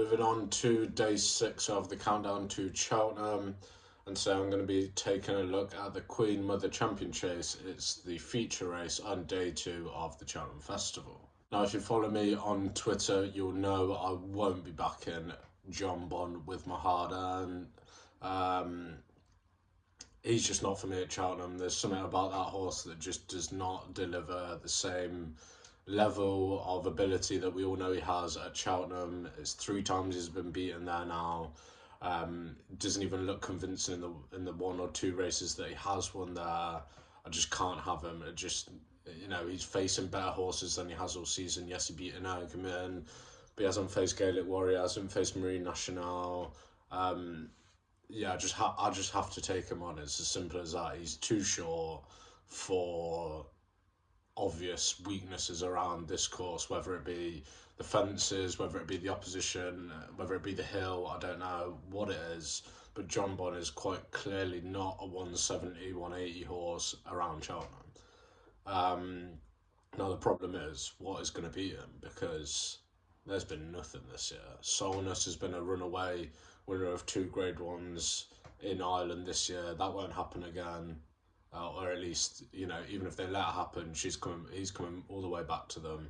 Moving on to day 6 of the countdown to Cheltenham, and so I'm going to be taking a look at the Queen Mother Champion Chase. It's the feature race on day 2 of the Cheltenham Festival. Now, if you follow me on Twitter, you'll know I won't be backing John Bond with my hard-earned. He's just not for me at Cheltenham. There's something about that horse that just does not deliver the same level of ability that we all know he has at Cheltenham. It's 3 times he's been beaten there now. Doesn't even look convincing in the 1 or 2 races that he has won there. I just can't have him. It just, he's facing better horses than he has all season. Yes, he beat an Argument, but he hasn't faced Gaelic Warrior, hasn't faced Nationale. I just have to take him on. It's as simple as that. He's too short for obvious weaknesses around this course, whether it be the fences, whether it be the opposition, whether it be the hill. I don't know what it is, but John Bond is quite clearly not a 170, 180 horse around Cheltenham. Now the problem is, what is going to beat him? Because there's been nothing this year. Solness has been a runaway winner of 2 Grade 1s in Ireland this year. That won't happen again. Or at least, even if they let it happen, he's coming all the way back to them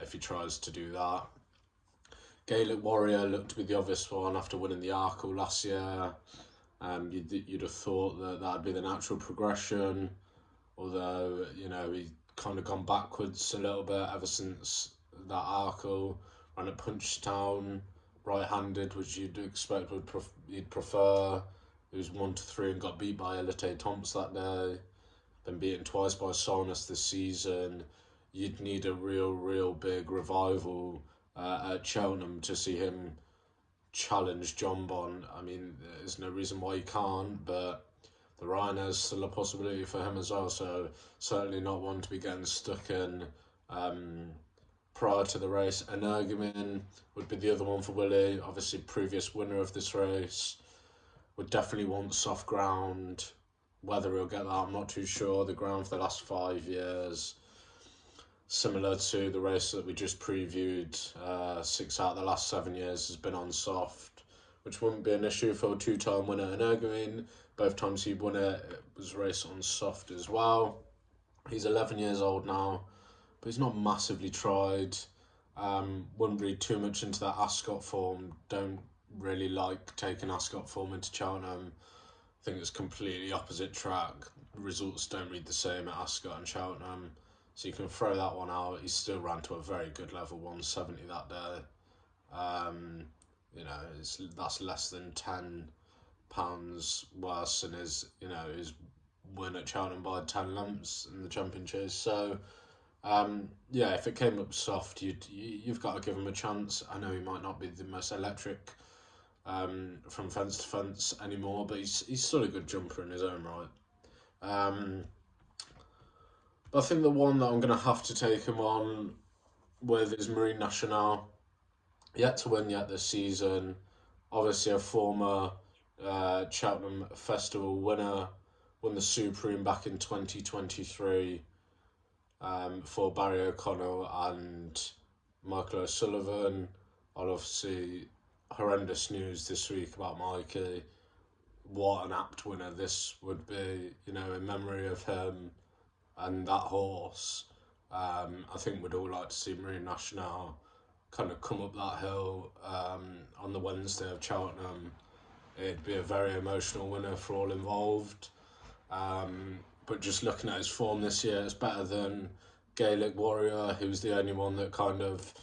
if he tries to do that. Gaelic Warrior looked to be the obvious one after winning the Arkle last year. You'd have thought that that'd be the natural progression, although, he's kind of gone backwards a little bit ever since that Arkle. Ran at Punchestown, right-handed, which you'd expect he'd prefer. He was 1-3 and got beat by Elite Tomps that day. Been beaten twice by Solness this season. You'd need a real big revival at Cheltenham to see him challenge John Bond. I mean, there's no reason why he can't, but the Rhino's still a possibility for him as well, so certainly not one to be getting stuck in prior to the race. Energumen would be the other one for Willie, obviously previous winner of this race. Would definitely want soft ground. Whether he'll get that, I'm not too sure. The ground for the last 5 years, similar to the race that we just previewed, 6 out of the last 7 years has been on soft, which wouldn't be an issue for a 2-time winner. Energumen, both times he won it was raced on soft as well. He's 11 years old now, but he's not massively tried. Wouldn't read too much into that Ascot form. Don't really like taking Ascot form into Cheltenham. I think it's completely opposite track. Results don't read the same at Ascot and Cheltenham, so you can throw that one out. He still ran to a very good level, 170 that day. That's less than £10 worse than his win at Cheltenham by 10 lengths in the Champion Chase. So if it came up soft, you've got to give him a chance. I know he might not be the most electric from fence to fence anymore, but he's still a good jumper in his own right. But I think the one that I'm going to have to take him on with is Nationale. Yet to win yet this season. Obviously a former Cheltenham Festival winner. Won the Supreme back in 2023 for Barry O'Connell and Michael O'Sullivan. Obviously horrendous news this week about Mikey. What an apt winner this would be, in memory of him and that horse. I think we'd all like to see Nationale kind of come up that hill on the Wednesday of Cheltenham. It'd be a very emotional winner for all involved. But just looking at his form this year, it's better than Gaelic Warrior, who's the only one that kind of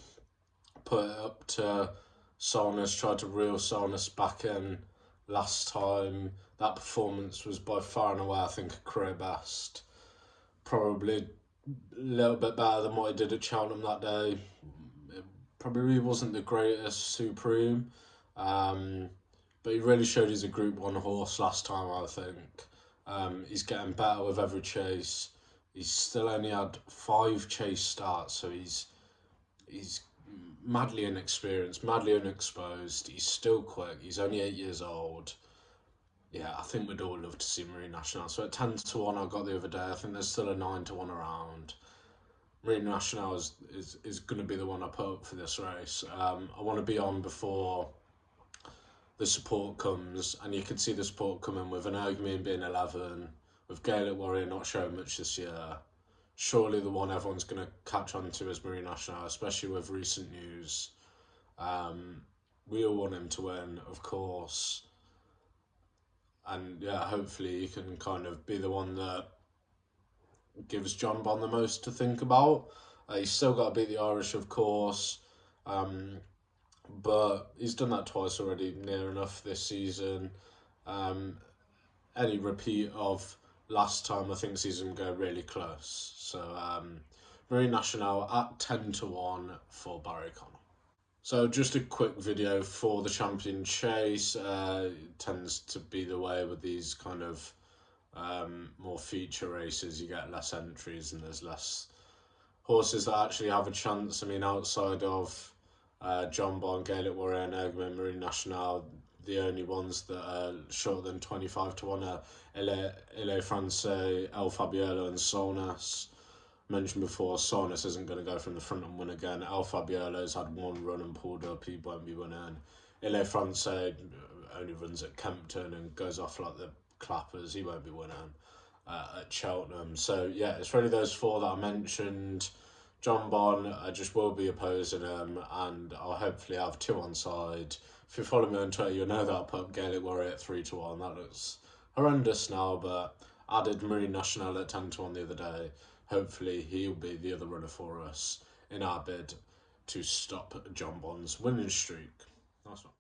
put it up to Solness, tried to reel Solness back in last time. That performance was by far and away, I think, a career best. Probably a little bit better than what he did at Cheltenham that day. It probably wasn't the greatest Supreme, but he really showed he's a Group 1 horse last time, I think. He's getting better with every chase. He's still only had 5 chase starts, so he's madly inexperienced, madly unexposed. He's still quick. He's only 8 years old. Yeah, I think we'd all love to see Nationale. So at 10-1 I got the other day. I think there's still a 9-1 around. Nationale is going to be the one I put up for this race. I want to be on before the support comes, and you can see the support coming with an Ogmin being 11, with Gaelic Warrior not showing much this year. Surely the one everyone's going to catch on to is Nationale, especially with recent news. We all want him to win, of course. And yeah, hopefully he can kind of be the one that gives John Bon the most to think about. He's still got to beat the Irish, of course, but he's done that twice already, near enough this season. Any repeat of last time, I think season go really close. So Marine Nationale at 10-1 for Barry Connell. So just a quick video for the champion chase. Tends to be the way with these kind of more feature races. You get less entries and there's less horses that actually have a chance. I mean, outside of John Bon, Gaelic Warrior, and Egmont, Marine Nationale, the only ones that are shorter than 25-1 are Ile Francais, El Fabiolo, and Solnas. Mentioned before, Solnas isn't going to go from the front and win again. El Fabiolo's had one run and pulled up, he won't be winning. Ile Francais only runs at Kempton and goes off like the clappers, he won't be winning at Cheltenham. So yeah, it's really those four that I mentioned. John Bon, I just will be opposing him, and I'll hopefully have two on side. If you follow me on Twitter, you'll know that I put Gaelic Warrior at 3-1. That looks horrendous now, but added Marine Nationale at 10-1 the other day. Hopefully he'll be the other runner for us in our bid to stop John Bon's winning streak. Nice one.